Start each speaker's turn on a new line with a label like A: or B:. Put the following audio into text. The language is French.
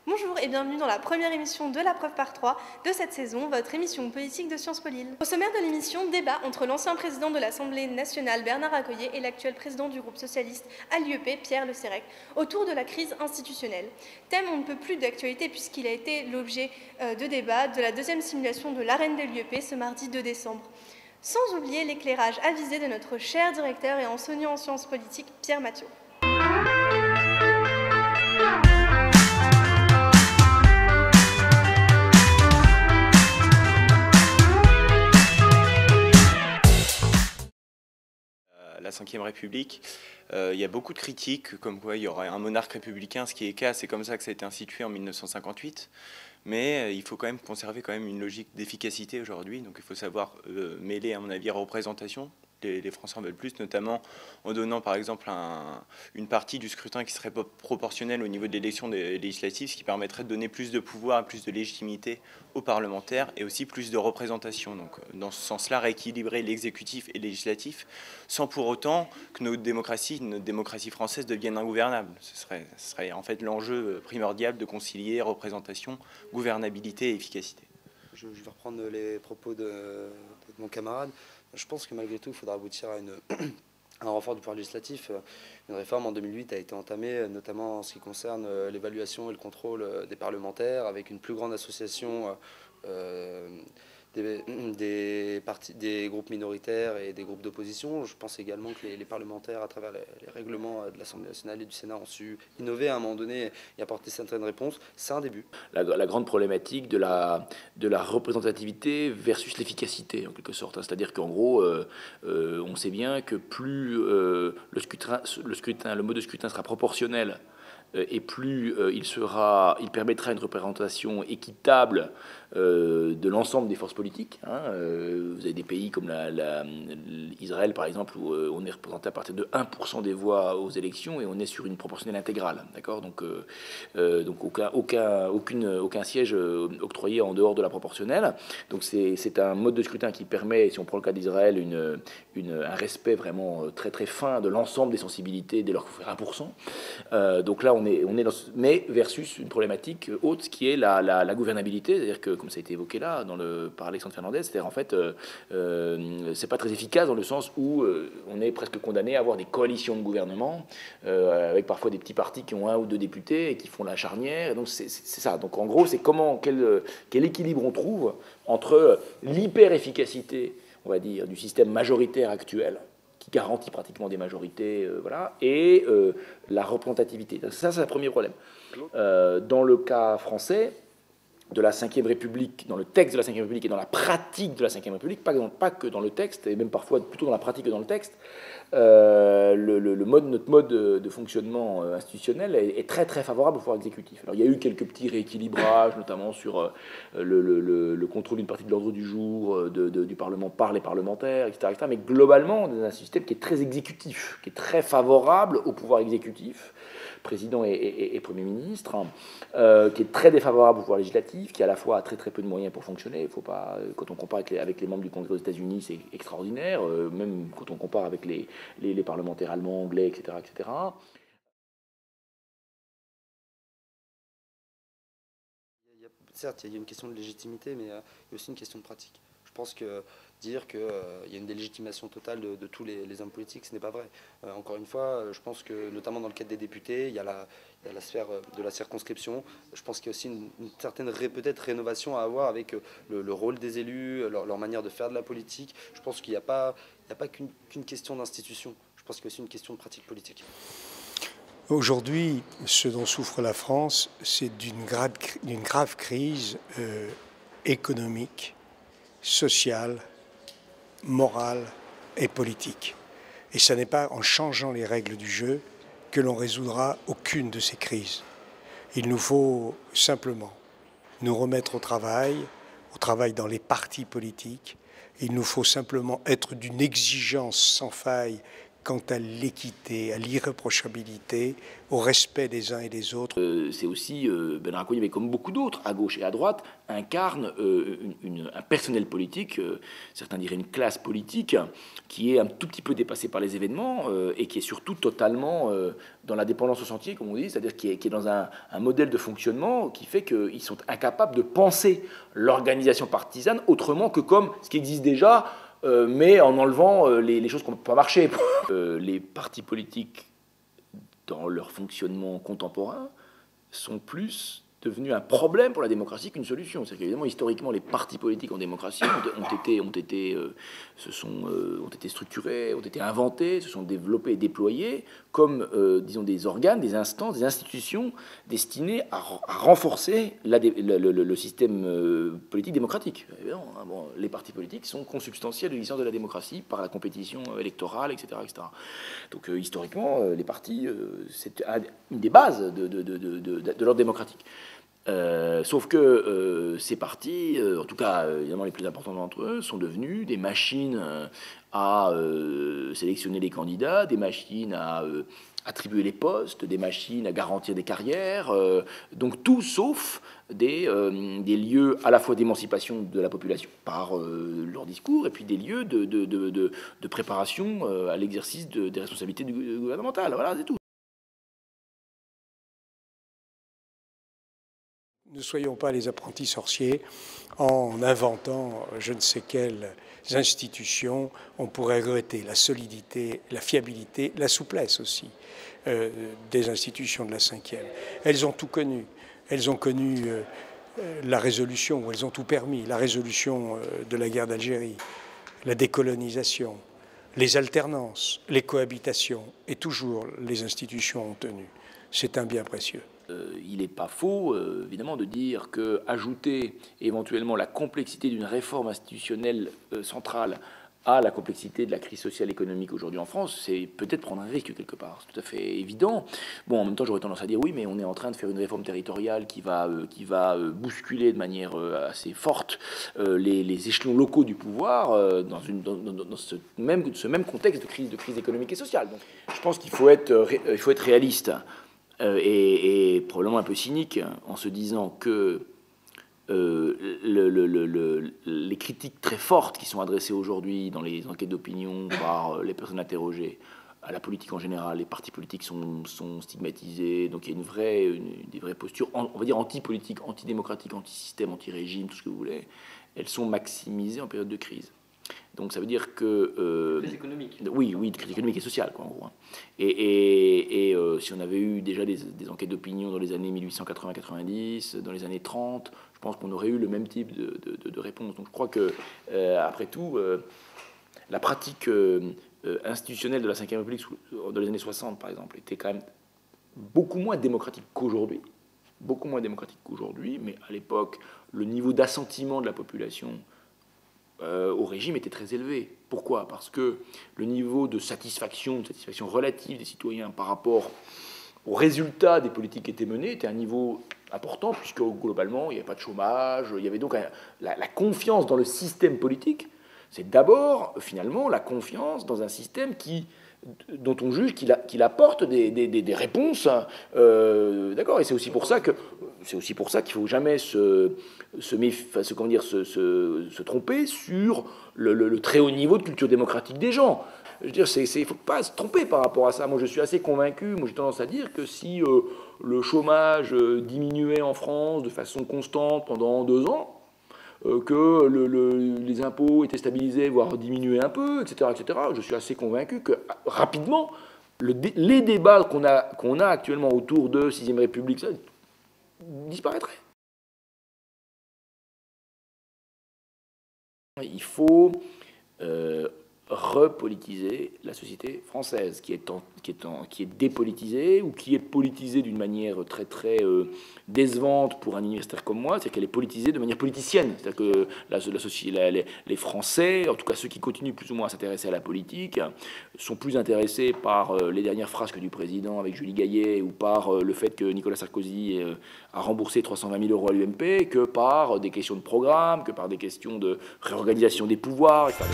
A: Bonjour et bienvenue dans la première émission de la preuve par 3 de cette saison, votre émission politique de Sciences Po Lille. Au sommaire de l'émission, débat entre l'ancien président de l'Assemblée nationale Bernard Accoyer et l'actuel président du groupe socialiste à l'UEP, Pierre Le Sérec, autour de la crise institutionnelle. Thème on ne peut plus d'actualité puisqu'il a été l'objet de débat de la deuxième simulation de l'arène de l'UEP ce mardi 2 décembre. Sans oublier l'éclairage avisé de notre cher directeur et enseignant en sciences politiques, Pierre Mathieu.
B: La Ve République, il y a beaucoup de critiques, comme quoi il y aurait un monarque républicain, ce qui est le cas, c'est comme ça que ça a été institué en 1958, mais il faut quand même conserver une logique d'efficacité aujourd'hui, donc il faut savoir mêler, à mon avis, représentation. Les Français en veulent plus, notamment en donnant par exemple une partie du scrutin qui serait proportionnelle au niveau de l'élection législative, ce qui permettrait de donner plus de pouvoir, plus de légitimité aux parlementaires et aussi plus de représentation. Donc dans ce sens-là, rééquilibrer l'exécutif et le législatif sans pour autant que notre démocratie française devienne ingouvernable. Ce serait en fait l'enjeu primordial de concilier représentation, gouvernabilité et efficacité.
C: Je vais reprendre les propos de mon camarade. Je pense que malgré tout, il faudra aboutir à un renfort du pouvoir législatif. Une réforme en 2008 a été entamée, notamment en ce qui concerne l'évaluation et le contrôle des parlementaires, avec une plus grande association des groupes minoritaires et des groupes d'opposition. Je pense également que les parlementaires, à travers les règlements de l'Assemblée nationale et du Sénat, ont su innover à un moment donné et apporter certaines réponses. C'est un début.
D: La grande problématique de la représentativité versus l'efficacité, en quelque sorte. C'est-à-dire qu'en gros, on sait bien que plus le mode de scrutin sera proportionnel et plus il permettra une représentation équitable de l'ensemble des forces politiques. Vous avez des pays comme Israël, par exemple, où on est représenté à partir de 1% des voix aux élections et on est sur une proportionnelle intégrale. D'accord ? Donc aucun siège octroyé en dehors de la proportionnelle. Donc c'est un mode de scrutin qui permet, si on prend le cas d'Israël, un respect vraiment très très fin de l'ensemble des sensibilités dès lors qu'il faut faire 1%. Donc là, on est dans mais versus une problématique haute qui est la gouvernabilité, c'est-à-dire que, comme ça a été évoqué là par Alexandre Fernandez, c'est-à-dire en fait, c'est pas très efficace dans le sens où on est presque condamné à avoir des coalitions de gouvernement avec parfois des petits partis qui ont 1 ou 2 députés et qui font la charnière. Et donc c'est ça. Donc en gros, c'est quel équilibre on trouve entre l'hyper-efficacité, on va dire, du système majoritaire actuel, qui garantit pratiquement des majorités, et la représentativité. Ça, c'est le premier problème. Dans le cas français, de la Ve République, dans le texte de la Ve République et dans la pratique de la Ve République, pas que dans le texte, et même parfois plutôt dans la pratique que dans le texte, notre mode de fonctionnement institutionnel est très très favorable au pouvoir exécutif. Alors il y a eu quelques petits rééquilibrages, notamment sur le contrôle d'une partie de l'ordre du jour du Parlement par les parlementaires, etc. Mais globalement, on est dans un système qui est très exécutif, qui est très favorable au pouvoir exécutif, président et Premier ministre, qui est très défavorable au pouvoir législatif, qui à la fois a très très peu de moyens pour fonctionner. Il faut pas, quand on compare avec les membres du Congrès aux États-Unis, c'est extraordinaire, même quand on compare avec les parlementaires allemands, anglais, etc. etc.
C: Certes, il y a une question de légitimité, mais il y a aussi une question de pratique. Je pense que dire qu'il y a une délégitimation totale de tous les hommes politiques, ce n'est pas vrai. Encore une fois, je pense que, notamment dans le cadre des députés, il y a la sphère de la circonscription. Je pense qu'il y a aussi une certaine peut-être rénovation à avoir avec le rôle des élus, leur manière de faire de la politique. Je pense qu'il n'y a pas qu'une question d'institution. Je pense qu'il y a aussi une question de pratique politique.
E: Aujourd'hui, ce dont souffre la France, c'est d'une grave crise économique, sociale, morale et politique. Et ce n'est pas en changeant les règles du jeu que l'on résoudra aucune de ces crises. Il nous faut simplement nous remettre au travail dans les partis politiques. Il nous faut simplement être d'une exigence sans faille quant à l'équité, à l'irréprochabilité, au respect des uns et des autres.
D: C'est aussi, Bernard Accoyer, mais comme beaucoup d'autres, à gauche et à droite, incarne un personnel politique, certains diraient une classe politique, qui est un tout petit peu dépassée par les événements et qui est surtout totalement dans la dépendance au sentier, comme on dit, c'est-à-dire qui est dans un modèle de fonctionnement qui fait qu'ils sont incapables de penser l'organisation partisane autrement que comme ce qui existe déjà, mais en enlevant les choses qui ne peuvent pas marcher. Les partis politiques, dans leur fonctionnement contemporain, sont plus devenus un problème pour la démocratie qu'une solution. C'est qu'évidemment, historiquement, les partis politiques en démocratie ont été structurés, ont été inventés, se sont développés et déployés comme, disons, des organes, des instances, des institutions destinées à renforcer le système politique démocratique. Évidemment, hein, bon, les partis politiques sont consubstantiels de l'histoire de la démocratie par la compétition électorale, etc. etc. Donc, historiquement, les partis, c'est une des bases de l'ordre démocratique. Sauf que ces partis, en tout cas évidemment les plus importants d'entre eux, sont devenus des machines à sélectionner les candidats, des machines à attribuer les postes, des machines à garantir des carrières, donc tout sauf des lieux à la fois d'émancipation de la population par leur discours et puis des lieux de préparation à l'exercice des responsabilités gouvernementales. Voilà, c'est tout.
E: Ne soyons pas les apprentis sorciers en inventant je ne sais quelles institutions. On pourrait regretter la solidité, la fiabilité, la souplesse aussi des institutions de la 5e. Elles ont tout connu. Elles ont connu la résolution, elles ont tout permis, la résolution de la guerre d'Algérie, la décolonisation, les alternances, les cohabitations, et toujours les institutions ont tenu. C'est un bien précieux.
D: Il n'est pas faux, évidemment, de dire qu'ajouter éventuellement la complexité d'une réforme institutionnelle centrale à la complexité de la crise sociale et économique aujourd'hui en France, c'est peut-être prendre un risque quelque part. C'est tout à fait évident. Bon, en même temps, j'aurais tendance à dire oui, mais on est en train de faire une réforme territoriale qui va bousculer de manière assez forte les échelons locaux du pouvoir dans ce même contexte de crise économique et sociale. Donc, je pense qu'il faut être réaliste. Et probablement un peu cynique en se disant que les critiques très fortes qui sont adressées aujourd'hui dans les enquêtes d'opinion par les personnes interrogées à la politique en général, les partis politiques sont stigmatisés, donc il y a des vraies postures, on va dire anti-politique, antidémocratique, anti-système, anti-régime, tout ce que vous voulez, elles sont maximisées en période de crise. Donc ça veut dire que...
C: crise économique.
D: Oui, de crise économique et sociale, quoi, en gros. Et si on avait eu déjà des enquêtes d'opinion dans les années 1880-90, dans les années 30, je pense qu'on aurait eu le même type de réponse. Donc je crois que, après tout, la pratique institutionnelle de la Ve République dans les années 60, par exemple, était quand même beaucoup moins démocratique qu'aujourd'hui. Beaucoup moins démocratique qu'aujourd'hui, mais à l'époque, le niveau d'assentiment de la population au régime était très élevé. Pourquoi? Parce que le niveau de satisfaction relative des citoyens par rapport aux résultats des politiques qui étaient menées était un niveau important, puisque globalement, il n'y avait pas de chômage, il y avait donc la confiance dans le système politique. C'est d'abord, finalement, la confiance dans un système dont on juge qu'il apporte des réponses. D'accord, et c'est aussi pour ça qu'il ne faut jamais se tromper sur le très haut niveau de culture démocratique des gens. Je veux dire, il ne faut pas se tromper par rapport à ça. Moi, je suis assez convaincu, j'ai tendance à dire que si le chômage diminuait en France de façon constante pendant 2 ans, que les impôts étaient stabilisés, voire diminués un peu, etc., je suis assez convaincu que rapidement, les débats qu'on a actuellement autour de 6ème République, ça disparaîtraient. Il faut repolitiser la société française, qui est dépolitisée ou qui est politisée d'une manière très très décevante pour un universitaire comme moi, c'est qu'elle est politisée de manière politicienne. C'est-à-dire que les Français, en tout cas ceux qui continuent plus ou moins à s'intéresser à la politique, sont plus intéressés par les dernières frasques du président avec Julie Gaillet ou par le fait que Nicolas Sarkozy a remboursé 320 000 € à l'UMP que par des questions de programme, que par des questions de réorganisation des pouvoirs, etc.